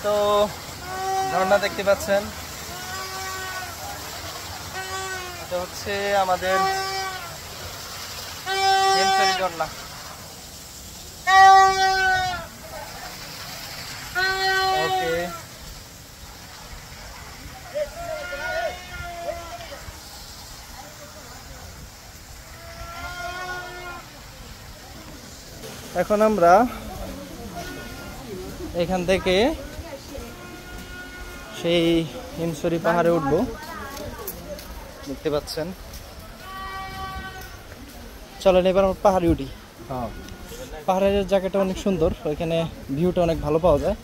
তো ঝর্ণা দেখতে পাচ্ছেন, এটা হচ্ছে আমাদের হিমছড়ি ঝর্ণা। ওকে, এখন আমরা এখান থেকে সেই হিমছড়ি পাহাড়ে উঠবো, দেখতে পাচ্ছেন। চলেন এবার আমরা পাহাড়ে উঠি। পাহাড়ের জায়গাটা অনেক সুন্দর, ওইখানে ভিউটা অনেক ভালো পাওয়া যায়,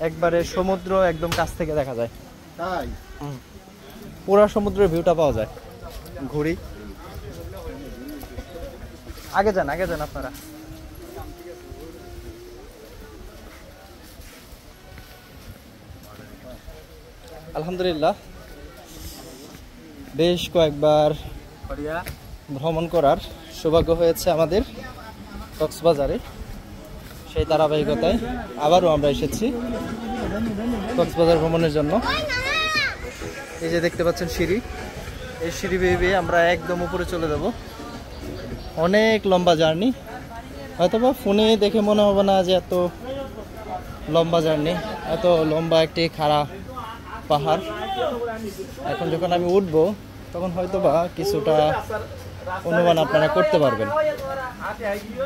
একবারে সমুদ্র একদম কাছ থেকে দেখা যায়, পুরা সমুদ্রের ভিউটা পাওয়া যায়। ঘুরি, আগে যান আপনারা। আলহামদুলিল্লাহ, বেশ কয়েকবার ভ্রমণ করার সৌভাগ্য হয়েছে আমাদের কক্সবাজারে। সেই ধারাবাহিকতায় আবারও আমরা এসেছি কক্সবাজার ভ্রমণের জন্য। এই যে দেখতে পাচ্ছেন সিঁড়ি, এই সিঁড়ি বেয়ে আমরা একদম উপরে চলে যাব। অনেক লম্বা জার্নি, হয়তোবা ফোনে দেখে মনে হবে না যে এত লম্বা জার্নি, এত লম্বা একটি খাড়া পাহাড়। এখন যখন আমি উঠবো তখন হয়তোবা কিছুটা অনুমান আপনারা করতে পারবেন।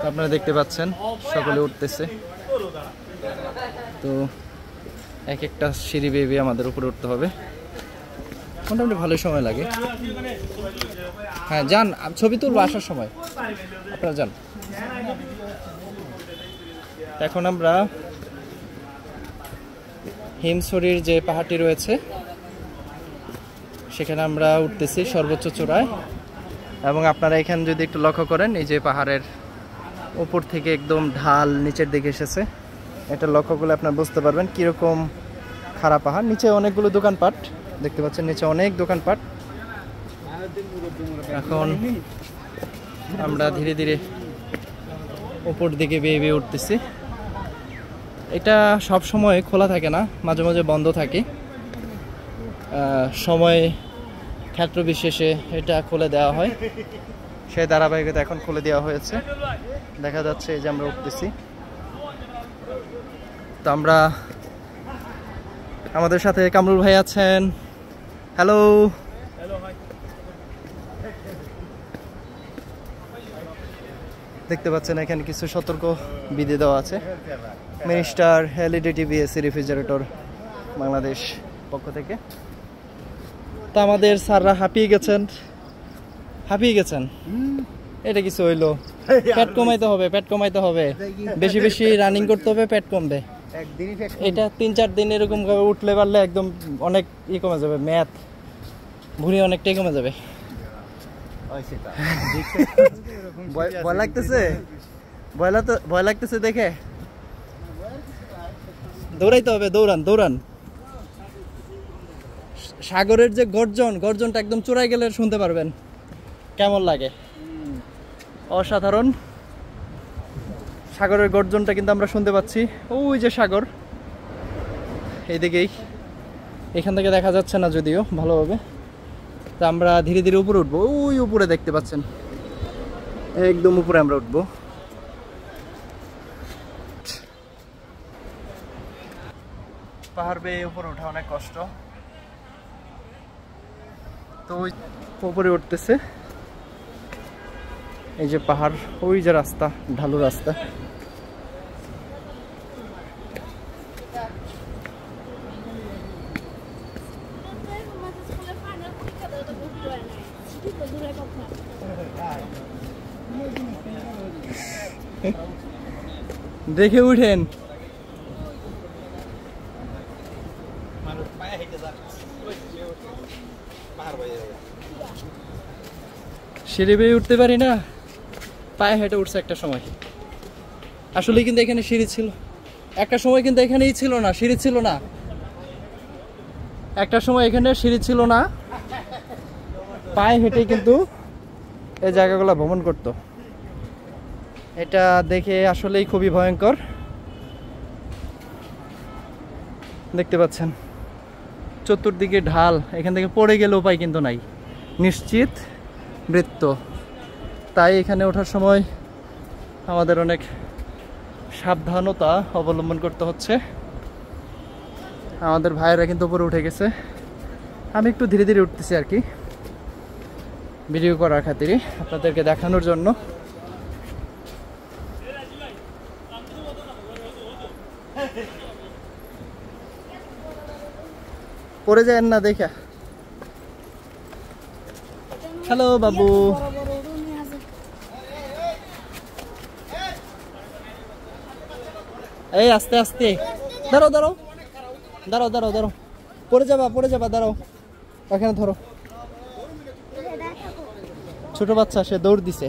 আপনারা দেখতে পাচ্ছেন সকলে উঠতেছে, তো এক একটা সিঁড়ি বেয়ে আমাদের উপরে উঠতে হবে। মোটামুটি ভালো সময় লাগে। হ্যাঁ যান, ছবি তুলবো আসার সময়, আপনারা যান। এখন আমরা হিমছড়ির যে পাহাড়টি রয়েছে সেখানে আমরা উঠতেছি সর্বোচ্চ চূড়ায়। এবং আপনারা এখানে যদি একটু লক্ষ্য করেন, এই যে পাহাড়ের উপর থেকে একদম ঢাল নিচের দিকে এসেছে, এটা লক্ষ্য করলে আপনারা বুঝতে পারবেন কীরকম খারাপ পাহাড়। নিচে অনেকগুলো দোকানপাট দেখতে পাচ্ছেন, নিচে অনেক দোকানপাট। এখন আমরা ধীরে ধীরে উপর দিকে বেয়ে উঠতেছি। এটা সব সময় খোলা থাকে না, মাঝে মাঝে বন্ধ থাকে, সময় ক্ষেত্র বিশেষে এটা খুলে দেওয়া হয়। সেই ধারাবাহিকতা এখন খুলে দেওয়া হয়েছে, দেখা যাচ্ছে এই যে আমরা উঠতেছি। তো আমরা, আমাদের সাথে কামরুল ভাই আছেন। হ্যালো, দেখতে পাচ্ছেন এখানে কিছু সতর্ক বিধি দেওয়া আছে মিনিস্টার এলইডি-টিভি-এসি রেফ্রিজারেটর বাংলাদেশ পক্ষ থেকে। তা আমাদের স্যাররা হাঁপিয়ে গেছেন। এটা কিছু হইলো, পেট কমাইতে হবে, বেশি বেশি রানিং করতে হবে, পেট কমবে। এটা 3-4 দিন এরকম ভাবে উঠলে পারলে একদম অনেক কমে যাবে, ম্যাথ ভুঁড়ি অনেকটাই কমে যাবে। ভয় লাগতেছে দেখে দৌড়াইতে হবে, দৌড়ান। সাগরের যে গর্জনটা একদম চূড়ায় গেলে শুনতে পারবেন কেমন লাগে, অসাধারণ। সাগরের গর্জনটা কিন্তু আমরা শুনতে পাচ্ছি, ওই যে সাগর এইদিকেই, এখান থেকে দেখা যাচ্ছে না যদিও ভালোভাবে। তা আমরা ধীরে ধীরে উপরে উঠবো, ওই উপরে দেখতে পাচ্ছেন, একদম উপরে আমরা উঠবো। পাহাড় বেয়ে উপরে ওঠা অনেক কষ্ট, তো ওই উপরে উঠতেছে। এই যে পাহাড়, ওই যে রাস্তা, ঢালু রাস্তা। দেখে উঠেন, সিঁড়ি বেয়ে উঠতে পারি না, পায়ে হেঁটে উঠছে একটা সময়। আসলে কিন্তু এখানে সিঁড়ি ছিল একটা সময়, কিন্তু এখানেই ছিল না, সিঁড়ি ছিল না একটা সময়, এখানে সিঁড়ি ছিল না, পায়ে হেঁটে কিন্তু এই জায়গাগুলো ভ্রমণ করতো। এটা দেখে আসলেই খুবই ভয়ঙ্কর। দেখতে পাচ্ছেন চতুর্দিকে ঢাল, এখান থেকে পড়ে গেলে উপায় কিন্তু নাই, নিশ্চিত মৃত্যু। তাই এখানে ওঠার সময় আমাদের অনেক সাবধানতা অবলম্বন করতে হচ্ছে। আমাদের ভাইয়েরা কিন্তু উপরে উঠে গেছে, আমি একটু ধীরে ধীরে উঠতেছি আর কি, ভিডিও করার খাতিরে আপনাদেরকে দেখানোর জন্য। পড়ে যায় না দেখা। হ্যালো বাবু, এই আস্তে আস্তে, দাঁড়াও দাঁড়াও দাঁড়াও দাঁড়াও দাঁড়াও, পড়ে যাবা দাঁড়াও, এখানে ধরো। ছোট বাচ্চা, সে দৌড় দিছে।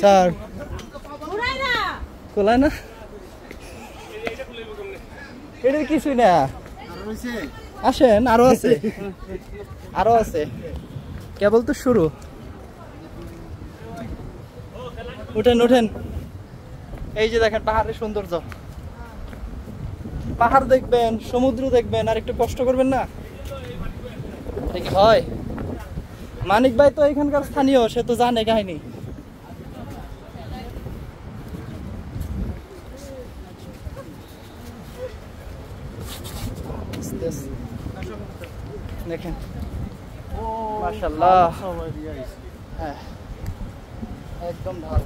স্যার কোলায় না, এটা কিছুই না, আসেন, আরো আছে আরো আছে, কেবল তো শুরু। উঠেন উঠেন, এই যে দেখেন পাহাড়ের সৌন্দর্য, পাহাড় দেখবেন, সমুদ্র দেখবেন, আর একটু কষ্ট করবেন না, এটা কি হয়? মানিক ভাই তো এখানকার স্থানীয়, সে তো জানে কাহিনী। দেখেন মাশাআল্লাহ, হ্যাঁ একদম ঢাল।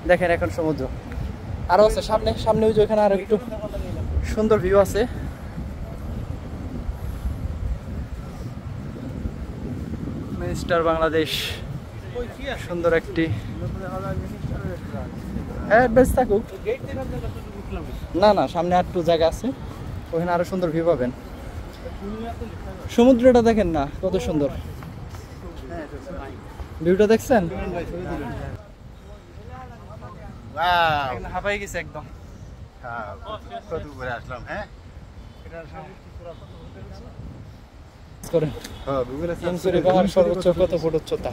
দেখেন এখন সমুদ্র আরো আছে সামনে, সামনে ওই যে ওখানে আরো একটু সুন্দর ভিউ আছে। মিনিস্টার বাংলাদেশ, সুন্দর একটি অ্যাডভাইস থাকুক। না না, সামনে আর একটু জায়গা আছে, ওখানে আরো সুন্দর ভিউ পাবেন। সমুদ্রটা দেখেন না কত সুন্দর, ভিউটা দেখছেন? হাঁপাই গেছে একদম। সর্বোচ্চ কত ফুট উচ্চতা?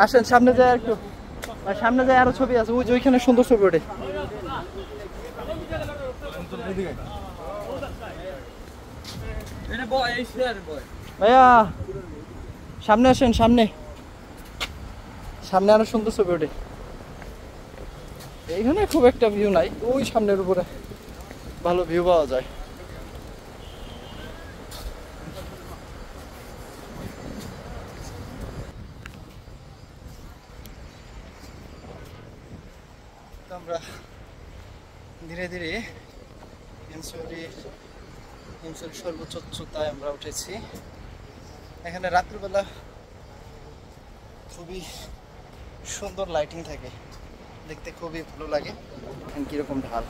আসেন সামনে যায় একটু, সামনে যায় আরো ছবি আছে, ওই যে ওইখানে সুন্দর ছবি ওঠে। ভাইয়া সামনে আসেন, সামনে সামনে আরো সুন্দর ছবি ওঠে। এইখানে খুব একটা ভিউ নাই, ওই সামনের উপরে ভালো ভিউ পাওয়া যায়। আমরা ধীরে ধীরে হিমছড়ির সর্বোচ্চ উচ্চতায় আমরা উঠেছি। এখানে রাত্রিবেলা খুবই সুন্দর লাইটিং থাকে, দেখতে খুবই ভালো লাগে। এখানে কিরকম ঢাল,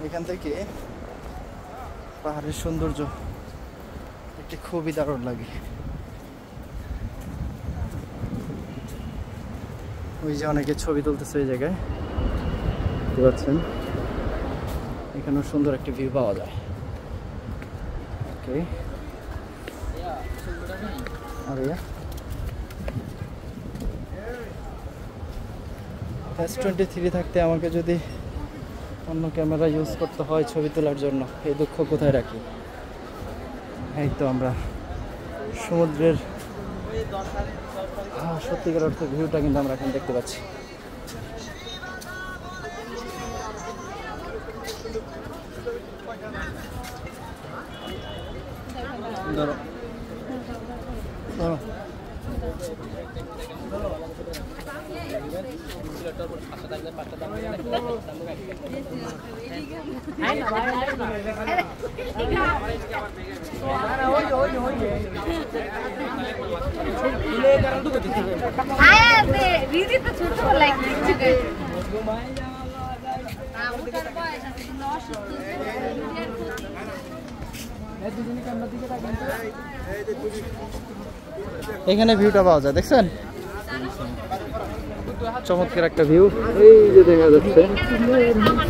এখান থেকে পাহাড়ের সৌন্দর্য দেখতে খুবই দারুণ লাগে। ওই যে অনেকে ছবি তুলতেছে ওই জায়গায়, দেখতে পাচ্ছেন, এখানেও সুন্দর একটি ভিউ পাওয়া যায়। ওকে, আর S23 থাকতে আমাকে যদি অন্য ক্যামেরা ইউজ করতে হয় ছবি তোলার জন্য, এই দুঃখ কোথায় রাখি। এই তো আমরা সমুদ্রের সত্যিকার অর্থে ভিউটা কিন্তু আমরা এখন দেখতে পাচ্ছি। এখানে ভিউটা পাওয়া যায়, দেখছেন? চমৎকার একটা ভিউ, এই যে দেখা যাচ্ছে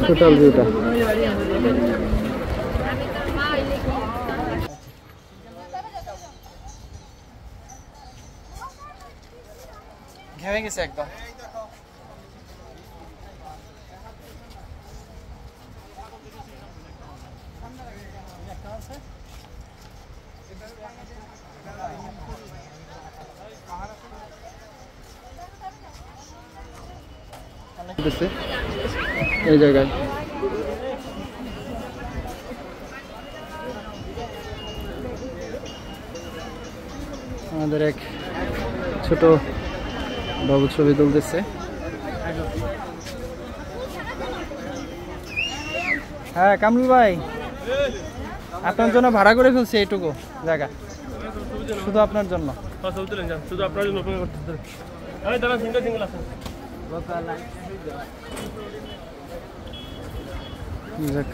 টোটাল ভিউটা। ঘেমে গেছে একদম। এই জায়গায় আমাদের এক ছোট বাবু ছবি তুলতেছে। হ্যাঁ কামরুল ভাই, আপনার জন্য ভাড়া করে ফেলছি এইটুকু জায়গা, শুধু আপনার জন্য। শুধু আপনার জন্য অপেক্ষা করতেছে। দাঁড়া, সিঙ্গেল সিঙ্গেল আছে। যাক।